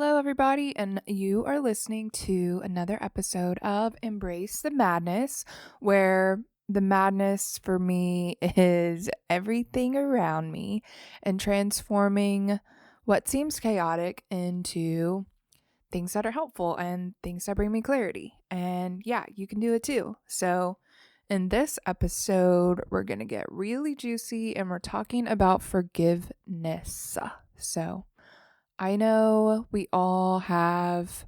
Hello, everybody, and you are listening to another episode of Embrace the Madness, where the madness for me is everything around me and transforming what seems chaotic into things that are helpful and things that bring me clarity. And yeah, you can do it too. So, in this episode, we're going to get really juicy and we're talking about forgiveness. So, I know we all have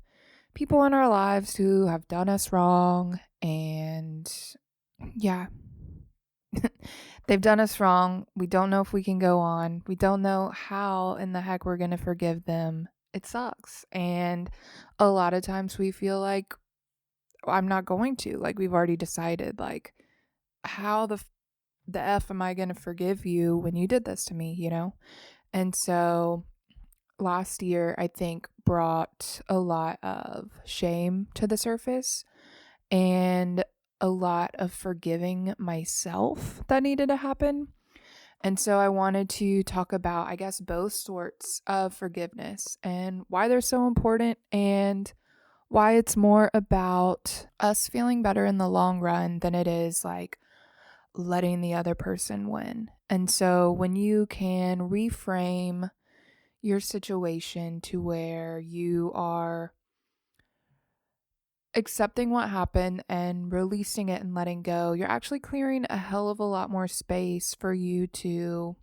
people in our lives who have done us wrong, and yeah, they've done us wrong. We don't know if we can go on. We don't know how in the heck we're going to forgive them. It sucks. And a lot of times we feel like I'm not going to. Like we've already decided like how the f am I going to forgive you when you did this to me? And so last year, I think, brought a lot of shame to the surface and a lot of forgiving myself that needed to happen. And so I wanted to talk about, I guess, both sorts of forgiveness and why they're so important and why it's more about us feeling better in the long run than it is like letting the other person win. And so when you can reframe your situation to where you are accepting what happened and releasing it and letting go, you're actually clearing a hell of a lot more space for you to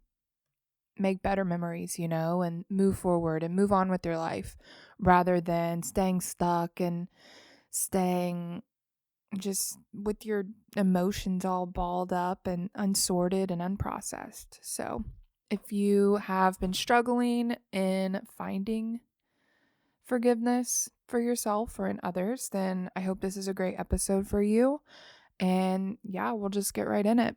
make better memories, and move forward and move on with your life rather than staying stuck and staying just with your emotions all balled up and unsorted and unprocessed. So, if you have been struggling in finding forgiveness for yourself or in others, then I hope this is a great episode for you. And yeah, we'll just get right in it.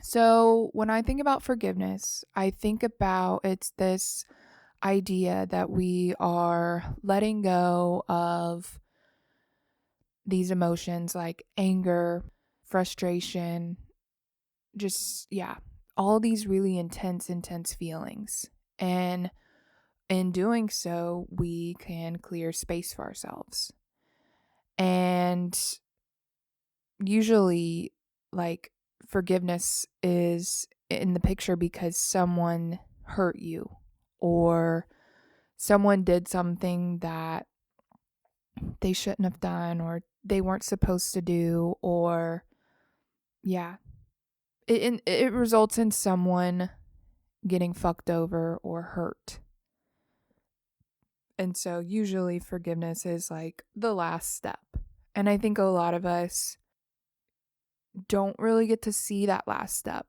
So, when I think about forgiveness, I think about it's this idea that we are letting go of these emotions like anger, frustration, just, yeah, all these really intense feelings. And in doing so, we can clear space for ourselves. And usually, like, forgiveness is in the picture because someone hurt you or someone did something that they shouldn't have done or they weren't supposed to do, or yeah, it results in someone getting fucked over or hurt. And so usually forgiveness is like the last step. And I think a lot of us don't really get to see that last step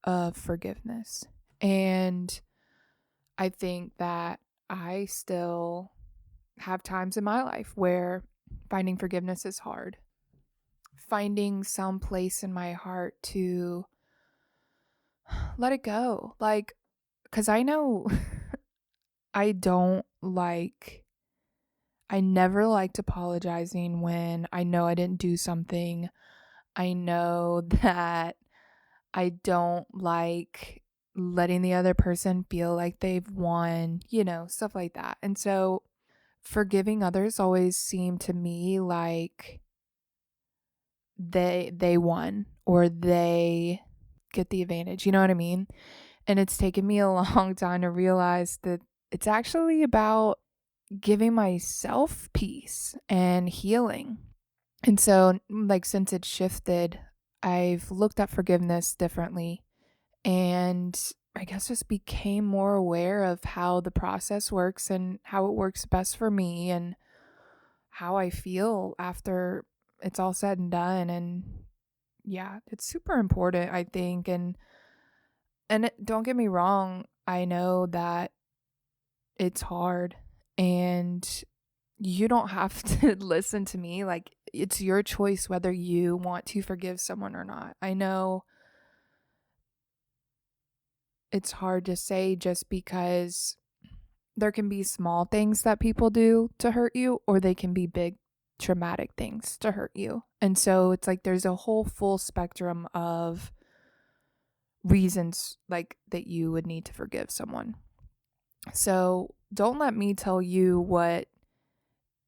of forgiveness. And I think that I still have times in my life where finding forgiveness is hard. Finding some place in my heart to let it go. Like, because I know I don't like, I never liked apologizing when I know I didn't do something. I know that I don't like letting the other person feel like they've won, stuff like that. And so forgiving others always seemed to me like they won or they get the advantage. You know what I mean? And it's taken me a long time to realize that it's actually about giving myself peace and healing. And so, like, since it's shifted, I've looked at forgiveness differently and I guess just became more aware of how the process works and how it works best for me and how I feel after it's all said and done. And yeah, it's super important, I think. Don't get me wrong, I know that it's hard and you don't have to listen to me. Like, it's your choice whether you want to forgive someone or not. I know it's hard to say just because there can be small things that people do to hurt you, or they can be big traumatic things to hurt you. And so it's like there's a whole full spectrum of reasons like that you would need to forgive someone. So don't let me tell you what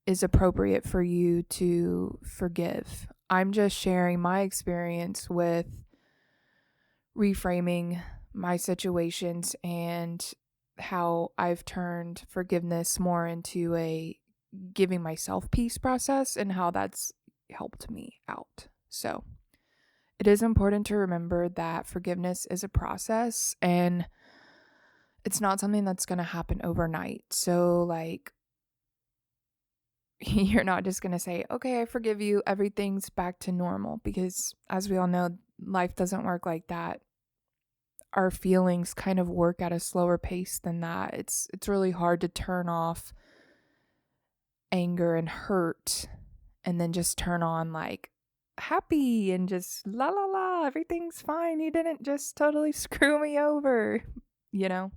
is appropriate for you to forgive. I'm just sharing my experience with reframing my situations and how I've turned forgiveness more into a giving myself peace process and how that's helped me out. So, it is important to remember that forgiveness is a process and it's not something that's going to happen overnight. So, like, you're not just going to say, okay, I forgive you, everything's back to normal, because as we all know, life doesn't work like that. Our feelings kind of work at a slower pace than that. It's really hard to turn off anger and hurt and then just turn on like happy and just la la la, everything's fine. You didn't just totally screw me over, you know?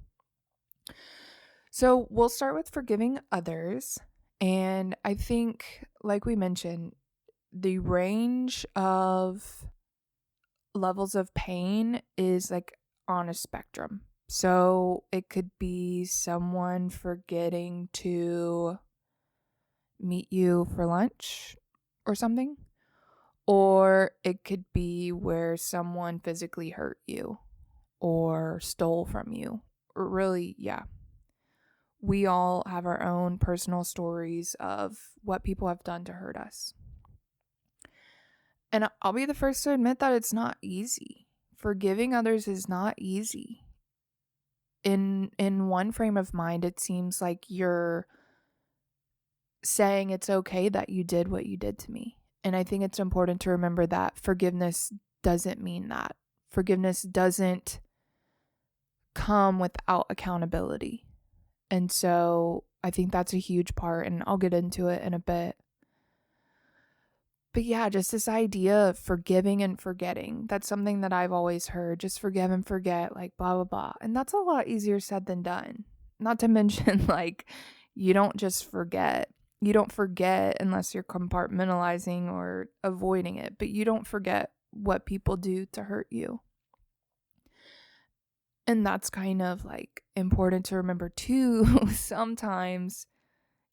So we'll start with forgiving others. And I think, like we mentioned, the range of levels of pain is like on a spectrum. So it could be someone forgetting to meet you for lunch or something, or it could be where someone physically hurt you or stole from you. Or really, yeah. We all have our own personal stories of what people have done to hurt us. And I'll be the first to admit that it's not easy. Forgiving others is not easy. In one frame of mind, it seems like you're saying it's okay that you did what you did to me. And I think it's important to remember that forgiveness doesn't mean that. Forgiveness doesn't come without accountability. And so I think that's a huge part, and I'll get into it in a bit. But yeah, just this idea of forgiving and forgetting. That's something that I've always heard. Just forgive and forget, like blah, blah, blah. And that's a lot easier said than done. Not to mention, like, you don't just forget. You don't forget unless you're compartmentalizing or avoiding it. But you don't forget what people do to hurt you. And that's kind of like important to remember too. Sometimes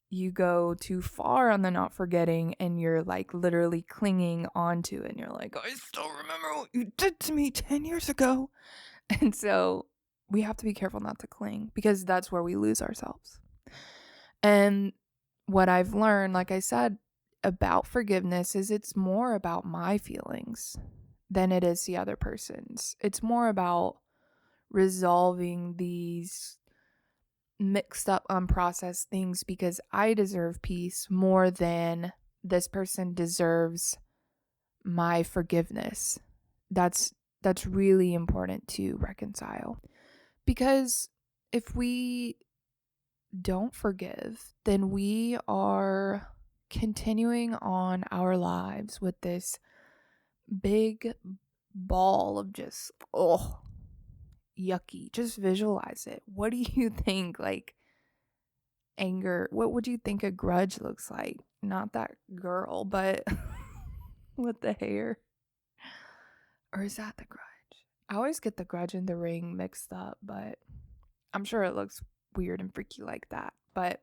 you go too far on the not forgetting and you're like literally clinging onto it and you're like, I still remember what you did to me 10 years ago. And so we have to be careful not to cling, because that's where we lose ourselves. And what I've learned, like I said, about forgiveness is it's more about my feelings than it is the other person's. It's more about resolving these mixed up, unprocessed things, because I deserve peace more than this person deserves my forgiveness. That's really important to reconcile, because if we don't forgive, then we are continuing on our lives with this big ball of just yucky. Just visualize it. What do you think, like, anger, what would you think a grudge looks like? Not that girl, but with the hair. Or is that the grudge? I always get the grudge and the ring mixed up, but I'm sure it looks weird and freaky like that. But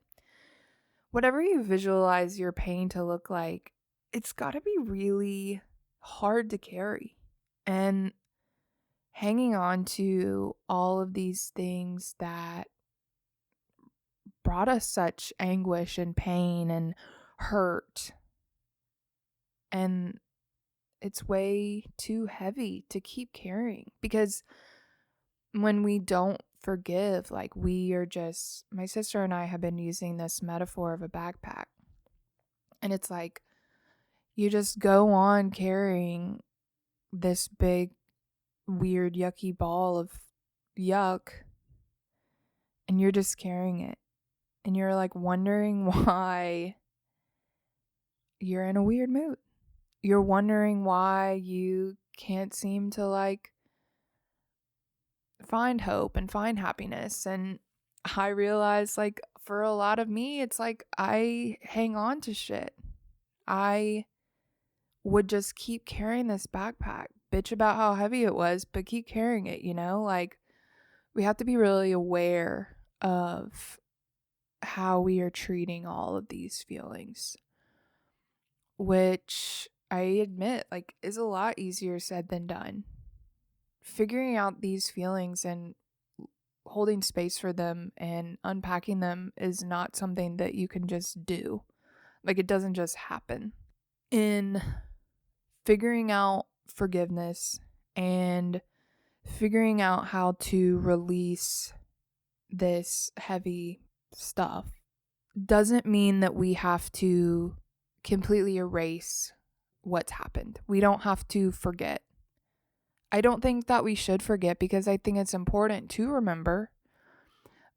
whatever you visualize your pain to look like, it's got to be really hard to carry. And hanging on to all of these things that brought us such anguish and pain and hurt, and it's way too heavy to keep carrying, because when we don't forgive, like, we are just, my sister and I have been using this metaphor of a backpack, and it's like you just go on carrying this big weird yucky ball of yuck, and you're just carrying it, and you're like wondering why you're in a weird mood. You're wondering why you can't seem to like find hope and find happiness. And I realize, like, for a lot of me, it's like I hang on to shit. I would just keep carrying this backpack, bitch about how heavy it was, but keep carrying it, you know? Like, we have to be really aware of how we are treating all of these feelings, which I admit, like, is a lot easier said than done. Figuring out these feelings and holding space for them and unpacking them is not something that you can just do. Like, it doesn't just happen. In figuring out forgiveness and figuring out how to release this heavy stuff doesn't mean that we have to completely erase what's happened. We don't have to forget. I don't think that we should forget because I think it's important to remember,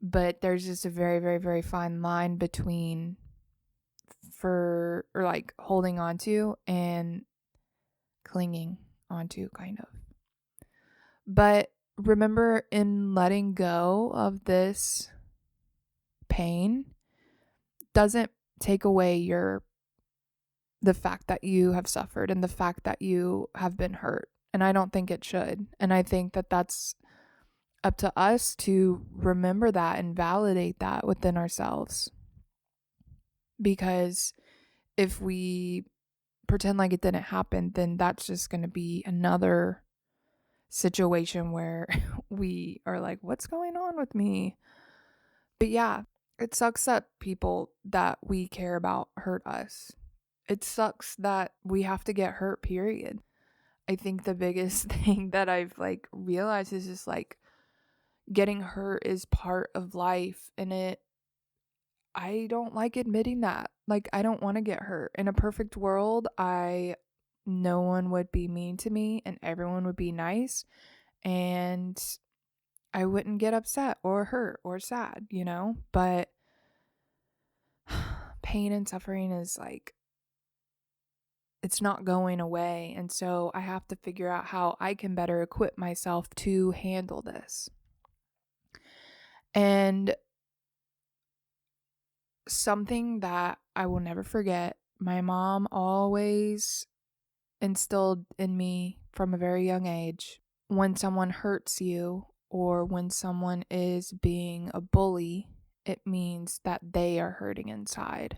but there's just a very, very, very fine line between holding on to and clinging onto, kind of. But remember, in letting go of this pain doesn't take away the fact that you have suffered and the fact that you have been hurt. And I don't think it should. And I think that that's up to us to remember that and validate that within ourselves. Because if we pretend like it didn't happen, then that's just going to be another situation where we are like, what's going on with me? But yeah, it sucks that people that we care about hurt us. It sucks that we have to get hurt, period. I think the biggest thing that I've realized is just getting hurt is part of life, and I don't like admitting that. I don't want to get hurt. In a perfect world, no one would be mean to me and everyone would be nice, and I wouldn't get upset or hurt or sad, But pain and suffering is it's not going away. And so I have to figure out how I can better equip myself to handle this. And something that I will never forget, my mom always instilled in me from a very young age, when someone hurts you or when someone is being a bully, it means that they are hurting inside.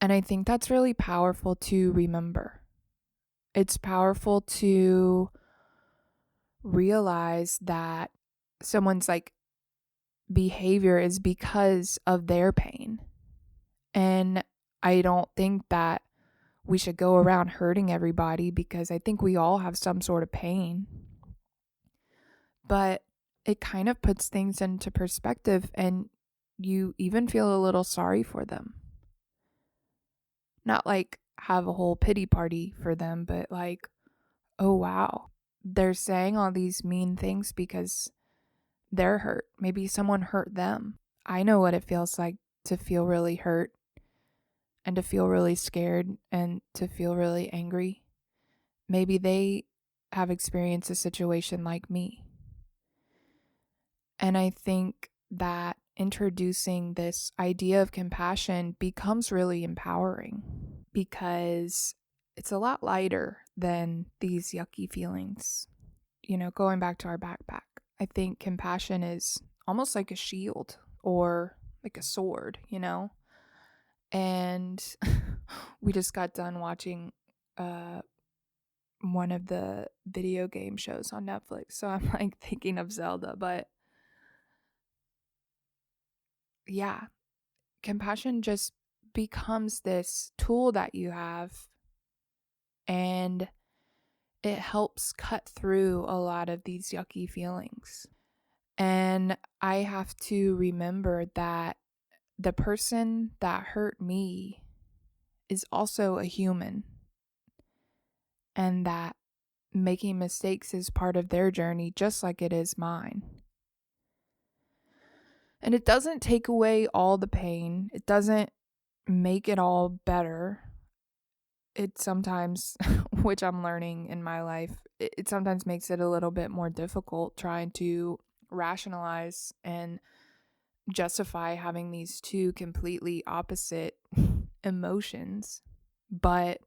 And I think that's really powerful to remember. It's powerful to realize that someone's behavior is because of their pain. And I don't think that we should go around hurting everybody, because I think we all have some sort of pain. But it kind of puts things into perspective, and you even feel a little sorry for them. Not have a whole pity party for them, but oh wow, they're saying all these mean things because they're hurt. Maybe someone hurt them. I know what it feels like to feel really hurt and to feel really scared and to feel really angry. Maybe they have experienced a situation like me. And I think that introducing this idea of compassion becomes really empowering, because it's a lot lighter than these yucky feelings. Going back to our backpack, I think compassion is almost like a shield or like a sword, And we just got done watching one of the video game shows on Netflix. So I'm thinking of Zelda, but yeah, compassion just becomes this tool that you have, and it helps cut through a lot of these yucky feelings. And I have to remember that the person that hurt me is also a human, and that making mistakes is part of their journey just like it is mine. And it doesn't take away all the pain. It doesn't make it all better. It sometimes, which I'm learning in my life, it sometimes makes it a little bit more difficult trying to rationalize and justify having these two completely opposite emotions. But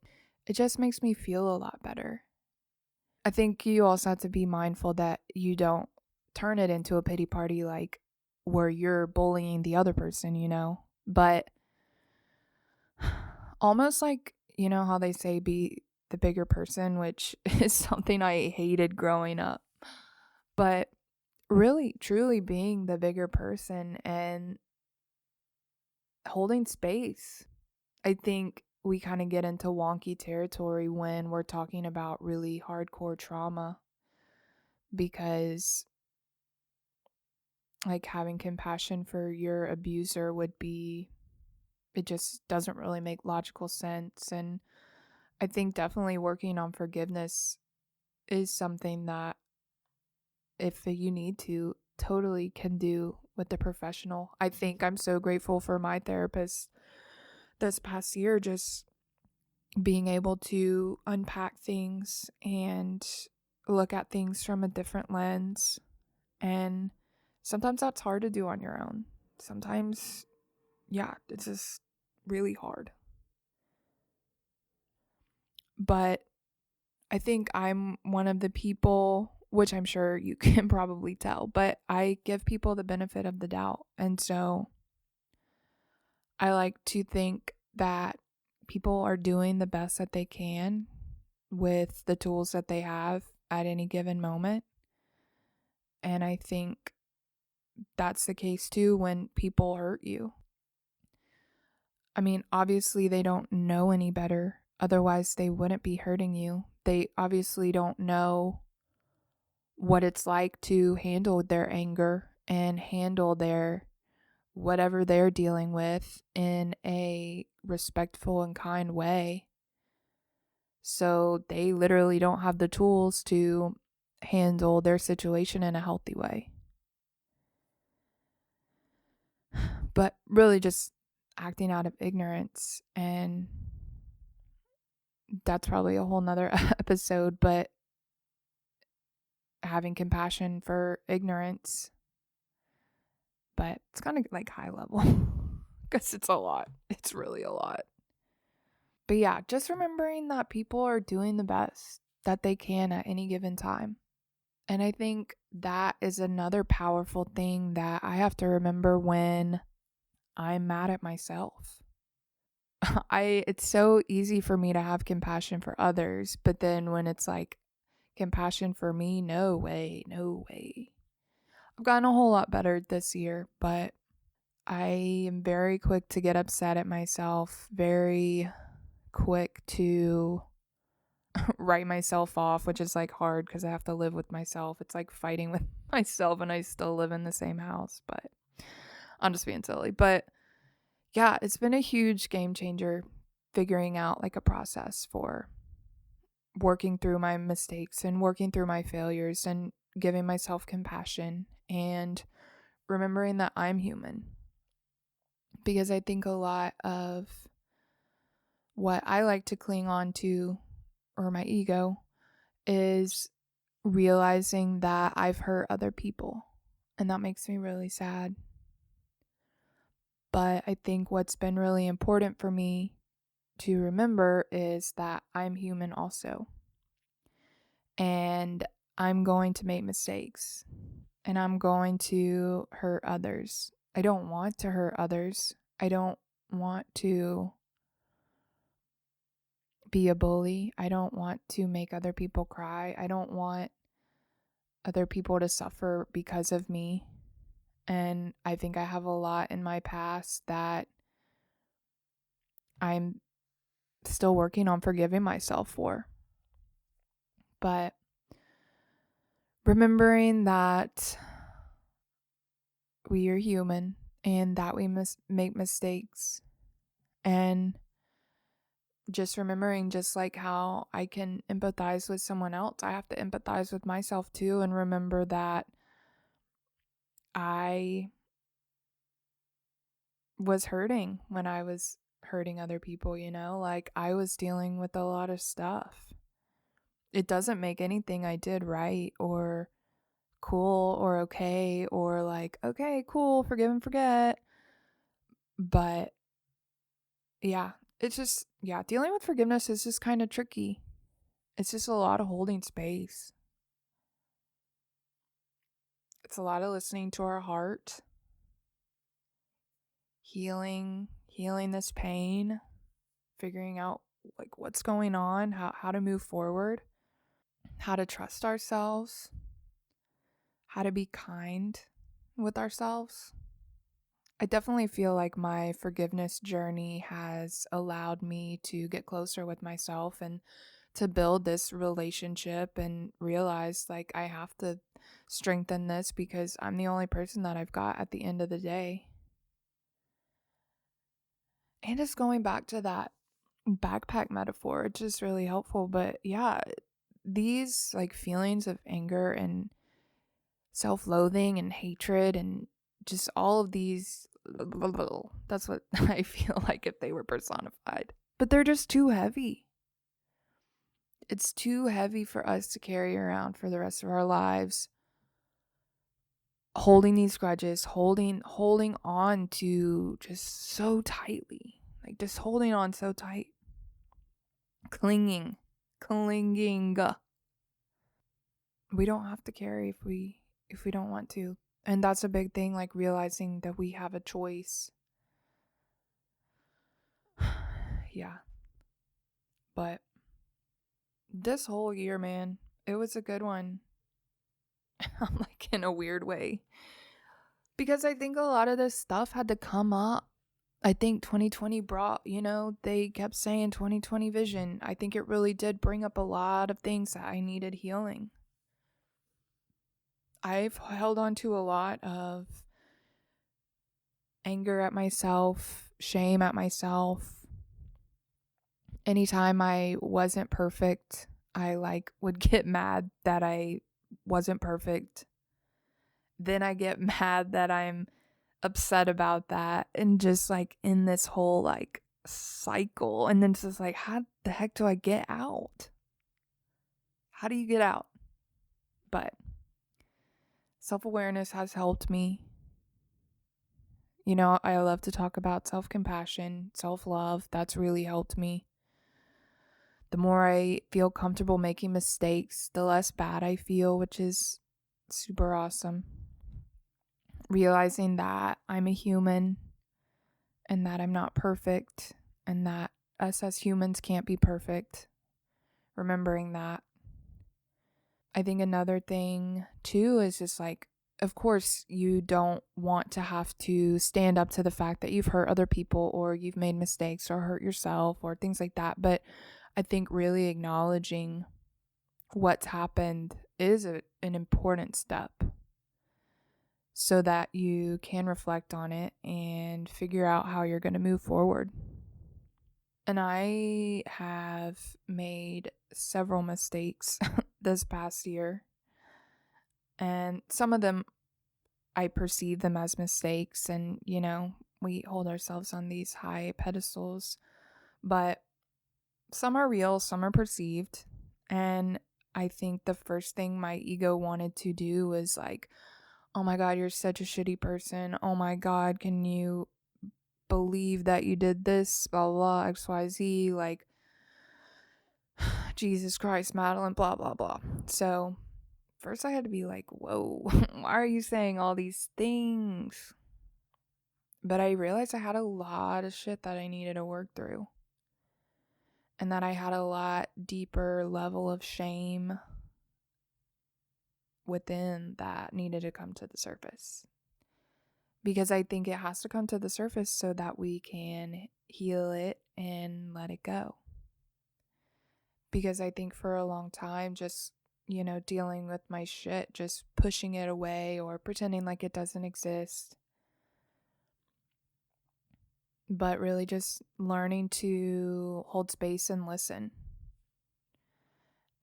it just makes me feel a lot better. I think you also have to be mindful that you don't turn it into a pity party, where you're bullying the other person, But almost like, how they say be the bigger person, which is something I hated growing up. But really, truly being the bigger person and holding space. I think we kind of get into wonky territory when we're talking about really hardcore trauma because, like, having compassion for your abuser would be, it just doesn't really make logical sense. And I think definitely working on forgiveness is something that, if you need to, totally can do with the professional. I think I'm so grateful for my therapist this past year, just being able to unpack things and look at things from a different lens. And sometimes that's hard to do on your own. Sometimes, yeah, it's just really hard. But I think I'm one of the people, which I'm sure you can probably tell, but I give people the benefit of the doubt. And so I like to think that people are doing the best that they can with the tools that they have at any given moment. And I think that's the case too when people hurt you. I mean, obviously, they don't know any better. Otherwise, they wouldn't be hurting you. They obviously don't know what it's like to handle their anger and handle their whatever they're dealing with in a respectful and kind way. So they literally don't have the tools to handle their situation in a healthy way. But really just acting out of ignorance, and that's probably a whole nother episode, but having compassion for ignorance. But it's kind of like high level because it's a lot. It's really a lot. But yeah, just remembering that people are doing the best that they can at any given time. And I think that is another powerful thing that I have to remember when I'm mad at myself. It's so easy for me to have compassion for others, but then when it's like compassion for me, no way, no way. I've gotten a whole lot better this year, but I am very quick to get upset at myself, very quick to write myself off, which is like hard because I have to live with myself. It's like fighting with myself and I still live in the same house, but I'm just being silly. But yeah, it's been a huge game changer figuring out like a process for working through my mistakes and working through my failures and giving myself compassion and remembering that I'm human. Because I think a lot of what I like to cling on to, or my ego, is realizing that I've hurt other people. And that makes me really sad. But I think what's been really important for me to remember is that I'm human also. And I'm going to make mistakes. And I'm going to hurt others. I don't want to hurt others. I don't want to be a bully. I don't want to make other people cry. I don't want other people to suffer because of me. And I think I have a lot in my past that I'm still working on forgiving myself for. But remembering that we are human and that we must make mistakes, and just remembering, just like how I can empathize with someone else, I have to empathize with myself too, and remember that I was hurting when I was hurting other people, like I was dealing with a lot of stuff. It doesn't make anything I did right or cool or okay or like, okay, cool, forgive and forget. But yeah, it's just, yeah, dealing with forgiveness is just kind of tricky. It's just a lot of holding space. It's a lot of listening to our heart healing this pain, figuring out like what's going on, how to move forward, how to trust ourselves, how to be kind with ourselves. I definitely feel like my forgiveness journey has allowed me to get closer with myself and to build this relationship and realize like I have to strengthen this because I'm the only person that I've got at the end of the day. And just going back to that backpack metaphor, it's just really helpful. But yeah, these like feelings of anger and self loathing and hatred and just all of these, that's what I feel like if they were personified. But they're just too heavy. It's too heavy for us to carry around for the rest of our lives. Holding these grudges, holding on to just so tightly. Like just holding on so tight. Clinging. We don't have to carry if we don't want to. And that's a big thing, like realizing that we have a choice. Yeah. But this whole year, man, it was a good one. I'm like in a weird way. Because I think a lot of this stuff had to come up. I think 2020 brought, they kept saying 2020 vision. I think it really did bring up a lot of things that I needed healing. I've held on to a lot of anger at myself, shame at myself. Anytime I wasn't perfect, I like would get mad that I wasn't perfect. Then I get mad that I'm upset about that and just like in this whole like cycle. And then it's just like, how the heck do I get out? How do you get out? But self-awareness has helped me. I love to talk about self-compassion, self-love. That's really helped me. The more I feel comfortable making mistakes, the less bad I feel, which is super awesome. Realizing that I'm a human and that I'm not perfect and that us as humans can't be perfect. Remembering that. I think another thing too is just like, of course, you don't want to have to stand up to the fact that you've hurt other people or you've made mistakes or hurt yourself or things like that. But I think really acknowledging what's happened is an important step so that you can reflect on it and figure out how you're going to move forward. And I have made several mistakes this past year. And some of them, I perceive them as mistakes. And, we hold ourselves on these high pedestals. But some are real, some are perceived. And I think the first thing my ego wanted to do was like, oh my God, you're such a shitty person. Oh my God, can you believe that you did this? Blah, blah, XYZ. Like, Jesus Christ, Madeline, blah, blah, blah. So first I had to be like, whoa, why are you saying all these things? But I realized I had a lot of shit that I needed to work through. And that I had a lot deeper level of shame within that needed to come to the surface. Because I think it has to come to the surface so that we can heal it and let it go. Because I think for a long time, just, dealing with my shit, just pushing it away or pretending like it doesn't exist. But really just learning to hold space and listen.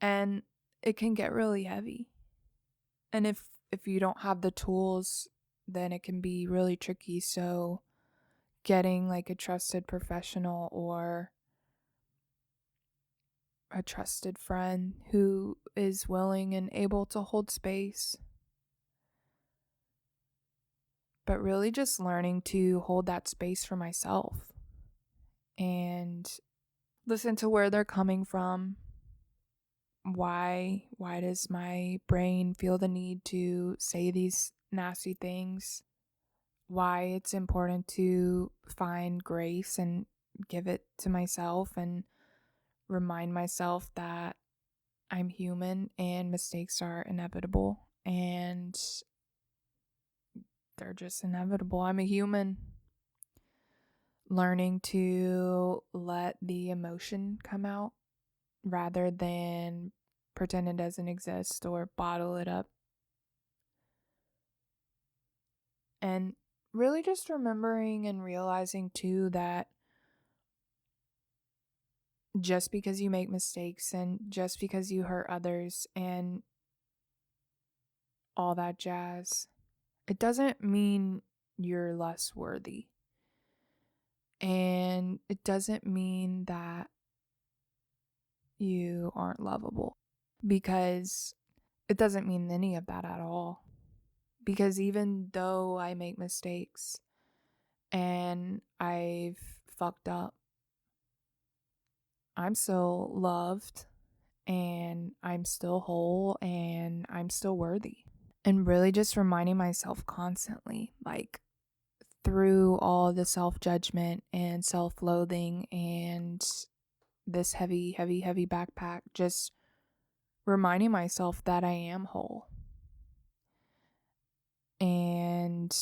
And it can get really heavy. And if you don't have the tools, then it can be really tricky. So getting like a trusted professional or a trusted friend who is willing and able to hold space. But really just learning to hold that space for myself and listen to where they're coming from. Why does my brain feel the need to say these nasty things? why it's important to find grace and give it to myself and remind myself that I'm human and mistakes are inevitable and they're just inevitable. I'm a human. Learning to let the emotion come out rather than pretend it doesn't exist or bottle it up. And really just remembering and realizing too that just because you make mistakes and just because you hurt others and all that jazz, it doesn't mean you're less worthy. And it doesn't mean that you aren't lovable, because it doesn't mean any of that at all. Because even though I make mistakes and I've fucked up, I'm still loved and I'm still whole and I'm still worthy. And really just reminding myself constantly, like through all the self-judgment and self-loathing and this heavy, heavy, heavy backpack, just reminding myself that I am whole. And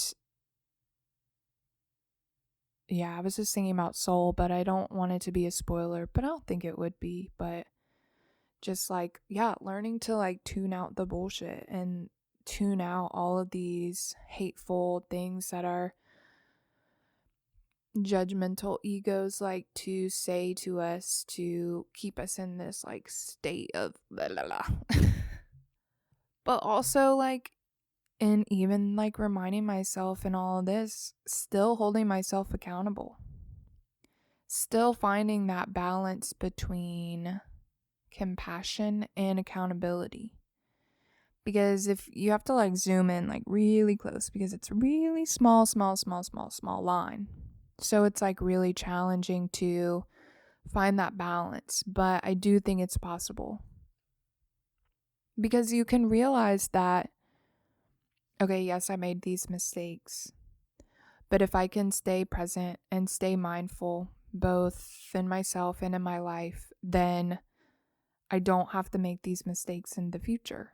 yeah, I was just thinking about soul, but I don't want it to be a spoiler, but I don't think it would be. But just like, yeah, learning to like tune out the bullshit and tune out all of these hateful things that our judgmental egos like to say to us to keep us in this like state of blah, blah, blah. But also like, and even like reminding myself in all of this, still holding myself accountable, still finding that balance between compassion and accountability. Because if you have to like zoom in like really close, because it's a really small line. So it's like really challenging to find that balance. But I do think it's possible. Because you can realize that, okay, yes, I made these mistakes. But if I can stay present and stay mindful, both in myself and in my life, then I don't have to make these mistakes in the future.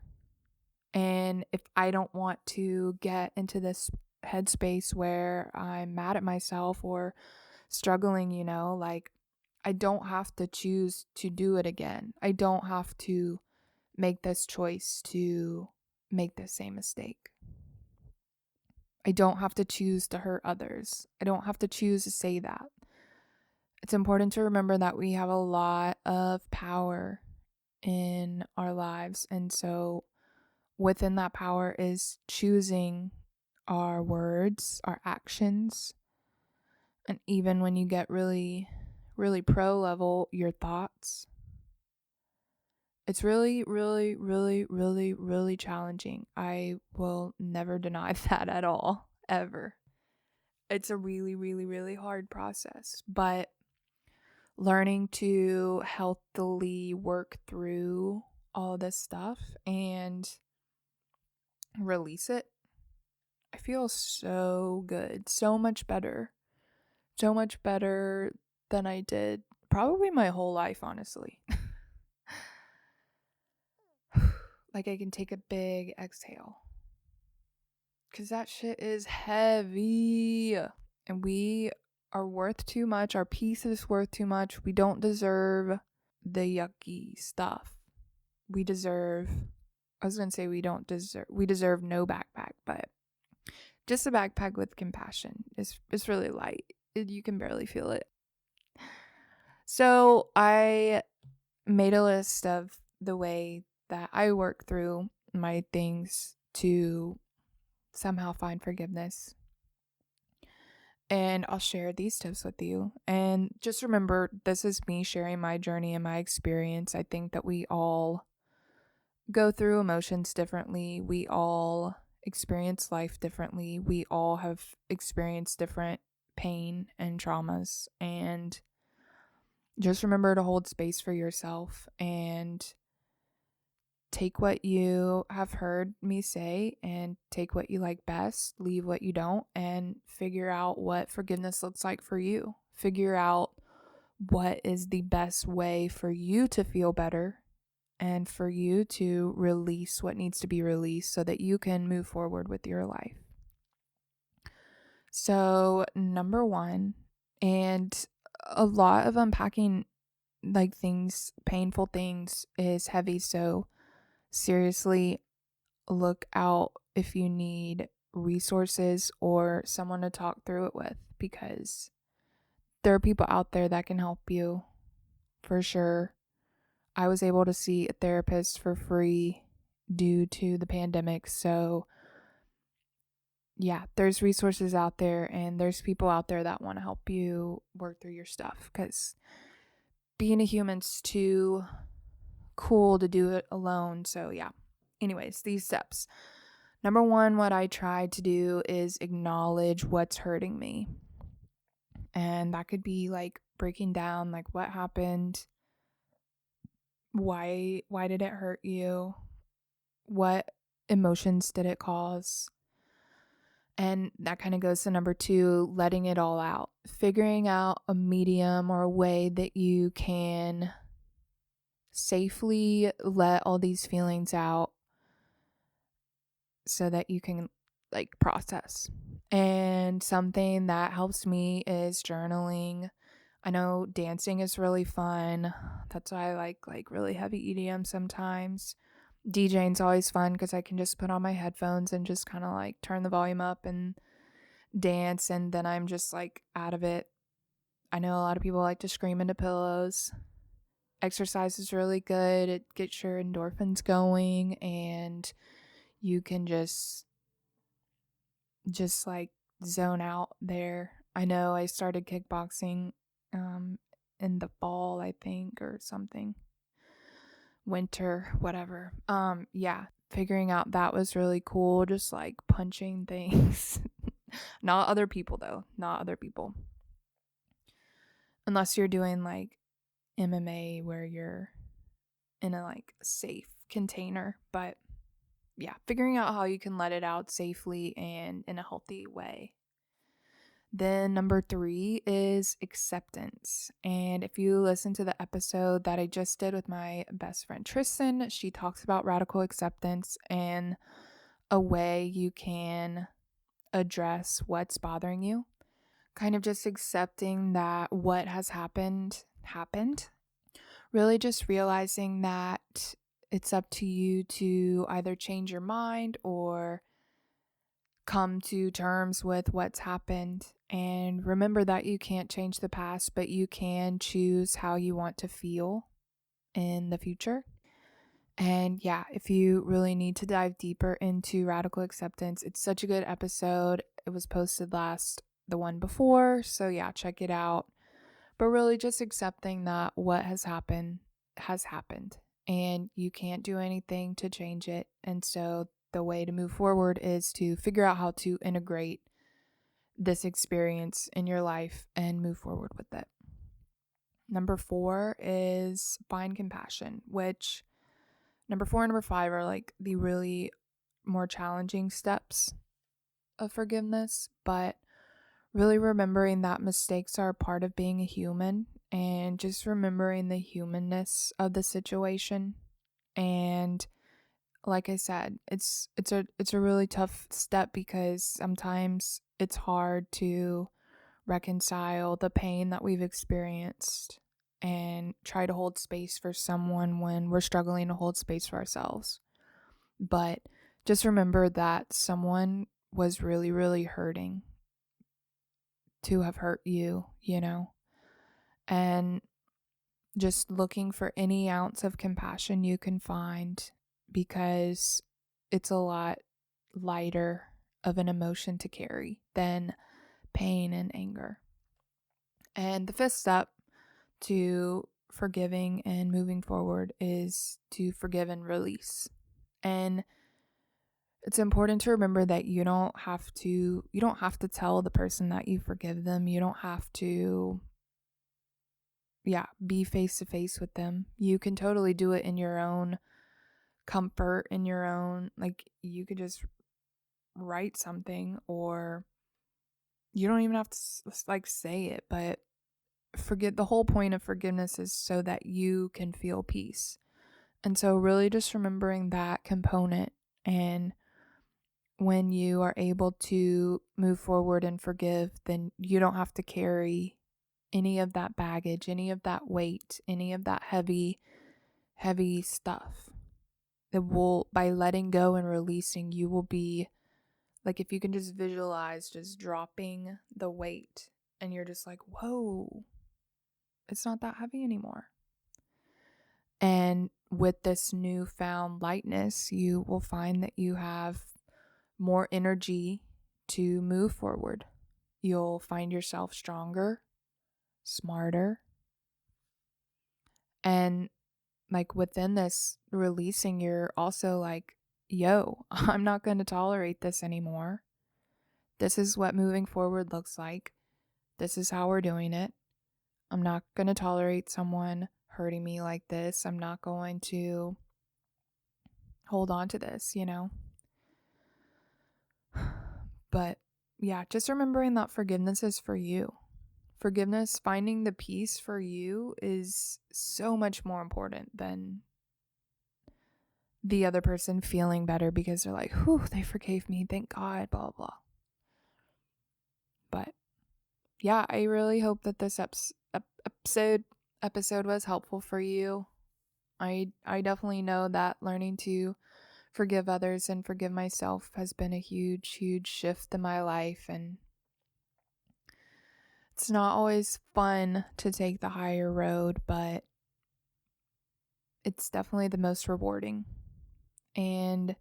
And if I don't want to get into this headspace where I'm mad at myself or struggling, like I don't have to choose to do it again. I don't have to make this choice to make the same mistake. I don't have to choose to hurt others. I don't have to choose to say that. It's important to remember that we have a lot of power in our lives. And so within that power is choosing our words, our actions, and even when you get really, really pro level, your thoughts. It's really, really, really, really, really challenging. I will never deny that at all, ever. It's a really, really, really hard process, but learning to healthily work through all this stuff and release it, I feel so good, so much better than I did probably my whole life, honestly. Like I can take a big exhale, because that shit is heavy and we are worth too much. Our peace is worth too much. We don't deserve the yucky stuff. We deserve, I was going to say we deserve no backpack, but just a backpack with compassion is really light. You can barely feel it. So I made a list of the way that I work through my things to somehow find forgiveness. And I'll share these tips with you. And just remember, this is me sharing my journey and my experience. I think that we all go through emotions differently. We all experience life differently. We all have experienced different pain and traumas. And just remember to hold space for yourself and take what you have heard me say and take what you like best, leave what you don't, and figure out what forgiveness looks like for you. Figure out what is the best way for you to feel better and for you to release what needs to be released so that you can move forward with your life. So, number one, and a lot of unpacking like things, painful things, is heavy. So, seriously, look out if you need resources or someone to talk through it with, because there are people out there that can help you for sure. I was able to see a therapist for free due to the pandemic. So, yeah, there's resources out there and there's people out there that want to help you work through your stuff, because being a human's too cool to do it alone. So, yeah. Anyways, these steps. Number one, what I tried to do is acknowledge what's hurting me. And that could be like breaking down like what happened, why did it hurt you? What emotions did it cause? And that kind of goes to number two, letting it all out. Figuring out a medium or a way that you can safely let all these feelings out so that you can like process. And something that helps me is journaling. I know dancing is really fun. That's why I like really heavy EDM sometimes. DJing's always fun because I can just put on my headphones and just kind of like turn the volume up and dance, and then I'm just like out of it. I know a lot of people like to scream into pillows. Exercise is really good. It gets your endorphins going and you can just like zone out there. I know I started kickboxing in the fall, I think, or something. Winter, whatever. Yeah, figuring out that was really cool, just like punching things. Not other people though, not other people. Unless you're doing like MMA where you're in a like safe container, but yeah, figuring out how you can let it out safely and in a healthy way. Then number three is acceptance. And if you listen to the episode that I just did with my best friend Tristan, she talks about radical acceptance and a way you can address what's bothering you. Kind of just accepting that what has happened. Really just realizing that it's up to you to either change your mind or come to terms with what's happened, and remember that you can't change the past, but you can choose how you want to feel in the future. And yeah, if you really need to dive deeper into radical acceptance, it's such a good episode. It was posted the one before, so yeah, check it out. But really just accepting that what has happened and you can't do anything to change it. And so the way to move forward is to figure out how to integrate this experience in your life and move forward with it. Number four is find compassion, which number four and number five are like the really more challenging steps of forgiveness, but really remembering that mistakes are a part of being a human and just remembering the humanness of the situation. And like I said, it's a really tough step because sometimes it's hard to reconcile the pain that we've experienced and try to hold space for someone when we're struggling to hold space for ourselves. But just remember that someone was really, really hurting to have hurt you, and just looking for any ounce of compassion you can find, because it's a lot lighter of an emotion to carry than pain and anger. And the fifth step to forgiving and moving forward is to forgive and release. And it's important to remember that you don't have to tell the person that you forgive them. You don't have to be face to face with them. You can totally do it in your own comfort in your own, like you could just write something, or you don't even have to like say it, but forget the whole point of forgiveness is so that you can feel peace. And so really just remembering that component, and when you are able to move forward and forgive, then you don't have to carry any of that baggage, any of that weight, any of that heavy stuff. It will, by letting go and releasing, you will be like, if you can just visualize just dropping the weight, and you're just like, whoa, it's not that heavy anymore. And with this newfound lightness, you will find that you have more energy to move forward. You'll find yourself stronger, smarter. And like within this releasing, you're also like, yo, I'm not going to tolerate this anymore. This is what moving forward looks like. This is how we're doing it. I'm not going to tolerate someone hurting me like this. I'm not going to hold on to this, you know? But yeah, just remembering that forgiveness is for you. Forgiveness, finding the peace for you is so much more important than the other person feeling better because they're like, whew, they forgave me. Thank God, blah, blah. But yeah, I really hope that this episode was helpful for you. I definitely know that learning to forgive others and forgive myself has been a huge shift in my life, and it's not always fun to take the higher road, but it's definitely the most rewarding. And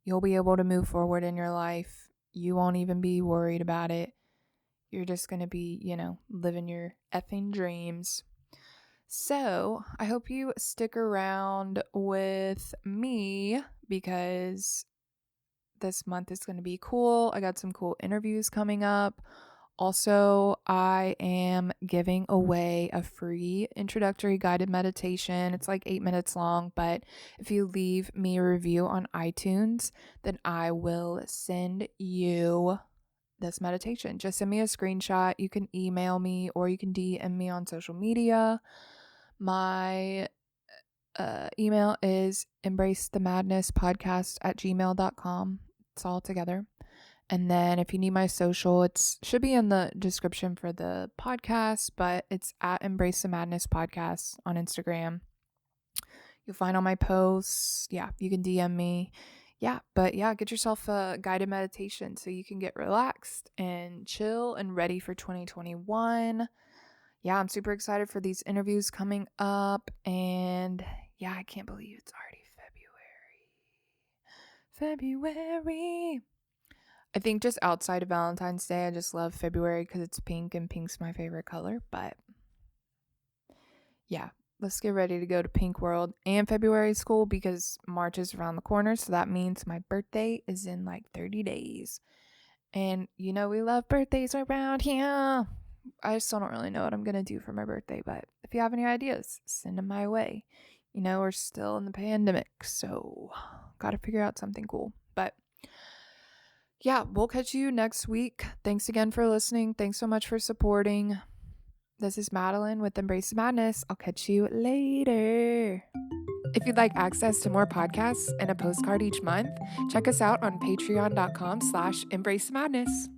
you'll be able to move forward in your life. You won't even be worried about it. You're just going to be, living your effing dreams. So I hope you stick around with me, because this month is going to be cool. I got some cool interviews coming up. Also, I am giving away a free introductory guided meditation. It's like 8 minutes long, but if you leave me a review on iTunes, then I will send you this meditation. Just send me a screenshot. You can email me or you can DM me on social media. My email is embracethemadnesspodcast@gmail.com. It's all together. And then if you need my social, it should be in the description for the podcast, but it's at Embrace the Madness Podcast on Instagram. You'll find all my posts. Yeah, you can DM me. Yeah, but yeah, get yourself a guided meditation so you can get relaxed and chill and ready for 2021. Yeah, I'm super excited for these interviews coming up. And yeah, I can't believe it's already February. I think just outside of Valentine's Day, I just love February because it's pink and pink's my favorite color. But yeah, let's get ready to go to Pink World and February school, because March is around the corner. So that means my birthday is in like 30 days. And we love birthdays around here. I still don't really know what I'm going to do for my birthday, but if you have any ideas, send them my way. We're still in the pandemic, so got to figure out something cool. But yeah, we'll catch you next week. Thanks again for listening. Thanks so much for supporting. This is Madeline with Embrace the Madness. I'll catch you later. If you'd like access to more podcasts and a postcard each month, check us out on patreon.com/embracethemadness.